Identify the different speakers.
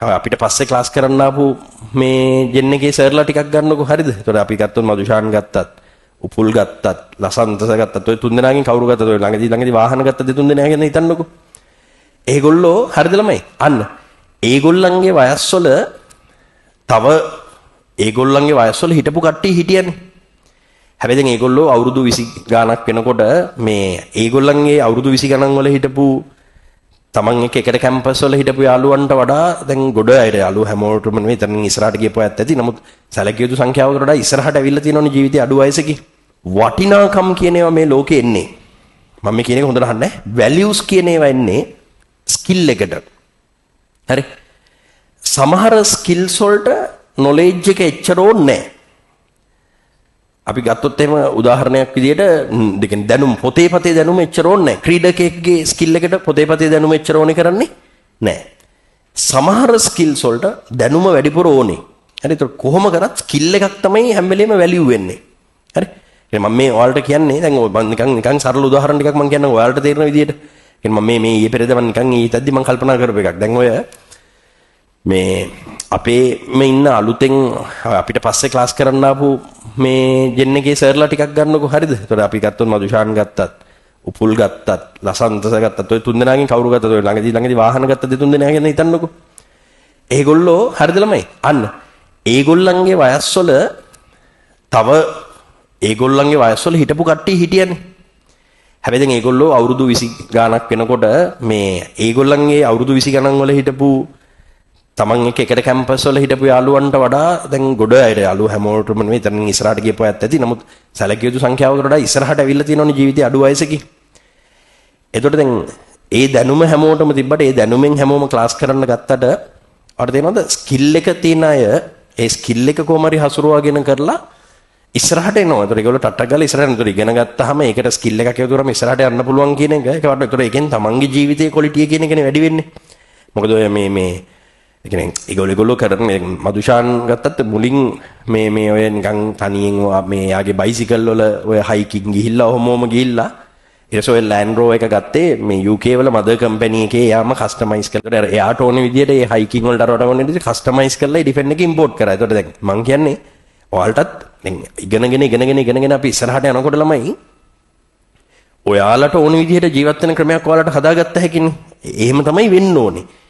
Speaker 1: අපිට පස්සේ ක්ලාස් කරන්න ආපු මේ ජෙන් එකේ සර්ලා ටිකක් ගන්නකො හරිද? ඒතකොට අපි ගත්තොත් මදුෂාන් ගත්තත්, උපුල් ගත්තත්, ලසන්තස ගත්තත් ඔය තුන් දෙනාගෙන් කවුරු ගත්තද? ඔය ළඟදී වාහන ගත්ත දෙතුන් දෙනා ගැන හිතන්නකො. ඒගොල්ලෝ හරිද ළමයි? අන්න ඒගොල්ලන්ගේ වයස්වල තව ඒගොල්ලන්ගේ වයස්වල හිටපු කට්ටිය හිටියනේ. හැබැයි දැන් ඒගොල්ලෝ අවුරුදු 20 ගාණක් වෙනකොට මේ ඒගොල්ලන්ගේ අවුරුදු 20 ගණන් වල හිටපු තමන් එකට කැම්පස් වල හිටපු යාළුවන්ට වඩා දැන් ගොඩ අය යාළුවෝ හැමෝටම නෙවෙයි එතනින් ඉස්සරහට ගියපු අයත් ඇති. නමුත් සැලකිය යුතු සංඛ්‍යාවකට වඩා ඉස්සරහට ඇවිල්ලා තියෙනවනේ ජීවිතේ අඩු වයසකේ. වටිනාකම් කියන ඒවා මේ ලෝකේ එන්නේ. මම මේ කියන එක හොඳට අහන්න. වැලියුස් කියන ඒවා එන්නේ ස්කිල් එකට. හරි. සමහර ස්කිල්ස් වලට නොලෙජ් එක එච්චර ඕනේ නැහැ. අපි ගත්තොත් එහෙම උදාහරණයක් විදිහට දැනුම් පොතේ පතේ දැනුම එච්චර ඕනේ නැහැ. ක්‍රීඩකයෙක්ගේ ස්කිල් එකට පොතේ පතේ දැනුම එච්චර ඕනේ කරන්නේ නැහැ. සමහර ස්කිල්ස් වලට දැනුම වැඩිපුර ඕනේ. හරි. ඒක කොහොම කරත් ස්කිල් එකක් තමයි හැම වෙලේම වැලියු වෙන්නේ. හරි. මම මේ ඔයාලට කියන්නේ දැන් මම නිකන් සරල උදාහරණ ටිකක් මම කියන්නම් ඔයාලට තේරෙන විදිහට. මම මේ ඊයේ පෙරේද මම නිකන් ඊතද්දි මම කල්පනා කරපු එකක්. දැන් ඔය මේ අපේ මේ ඉන්න අලුතෙන් අපිට පස්සේ ක්ලාස් කරන්න ආපු මේ ජෙන් එකේ සර්ලා ටිකක් ගන්නකො හරිද? ඒතකොට අපි ගත්තොත් මදුෂාන් ගත්තත්, උපුල් ගත්තත්, ලසන්තස ගත්තත් ඔය තුන් දෙනාගෙන් කවුරු ගත්තද? ඔය ළඟදී වාහන ගත්ත දෙතුන් දෙනා ගැන හිතන්නකො. ඒගොල්ලෝ හරිද ළමයි? අන්න ඒගොල්ලන්ගේ වයස්වල තව ඒගොල්ලන්ගේ වයස්වල හිටපු කට්ටිය හිටියනේ. හැබැයි දැන් ඒගොල්ලෝ අවුරුදු 20 ගාණක් වෙනකොට මේ ඒගොල්ලන්ගේ අවුරුදු 20 ගණන් වල හිටපු තමන් එකට කැම්පස් වල හිටපු යාළුවන්ට වඩා දැන් ගොඩ අය යාළුවෝ හැමෝටම නෙවෙයි එතනින් ඉස්සරහට ගියපු අයත් ඇති. නමුත් සැලකිය යුතු සංඛ්‍යාවකට වඩා ඉස්සරහට ඇවිල්ලා තියෙනවනේ ජීවිතේ අඩු වයසකේ. එතකොට දැන් ඒ දැනුම හැමෝටම තිබ්බට ඒ දැනුමෙන් හැමෝම ක්ලාස් කරන්න ගත්තට අපිට තේරෙනවද ස්කිල් එක තියෙන අය ඒ ස්කිල් එක කොහොම හරි හසුරුවාගෙන කරලා ඉස්සරහට එනවා. ඒතකොට ඒගොල්ලෝ ටට්ටක් ගාලා ඉස්සරහට එනවා. ඒතකොට ඉගෙන ගත්තාම ඒකට ස්කිල් එකක් එකතු කරාම ඉස්සරහට යන්න පුළුවන් කියන එක ඒක වඩා ඒතකොට ඒකෙන් තමන්ගේ ජීවිතයේ ක්වොලිටි කියන එකනේ වැඩි වෙන්නේ. මොකද ඔය මේ ඒ කියන්නේ ඒගොල්ලෝ කරන මදුෂාන් ගත්තත් මුලින් මේ ඔය නිකන් තනියෙන් මේ යාගේ බයිසිකල් වල ඔය හයිකින් ගිහිල්ලා ඔහොමම ගිහිල්ලා ඊට පස්සේ ඔය ලෑන්ඩ් රෝවර් එක ගත්තේ මේ UK වල මදර් කම්පැනි එකේ යාම කස්ටමයිස් කරලා එයාට ඕනේ විදියට ඒ හයිකින් වලට අරවට ඕනේ විදියට කස්ටමයිස් කරලා ඩිෆෙන්ඩ් එක ඉම්පෝට් කරා. ඒතකොට දැන් මං කියන්නේ ඔයාලටත් දැන් ඉගෙනගෙන අපි ඉස්සරහට යනකොට ළමයි ඔයාලට ඕන විදිහට ජීවත් වෙන ක්‍රමයක් ඔයාලට හදාගත්ත හැකිනේ. එහෙම තමයි වෙන්න ඕනේ.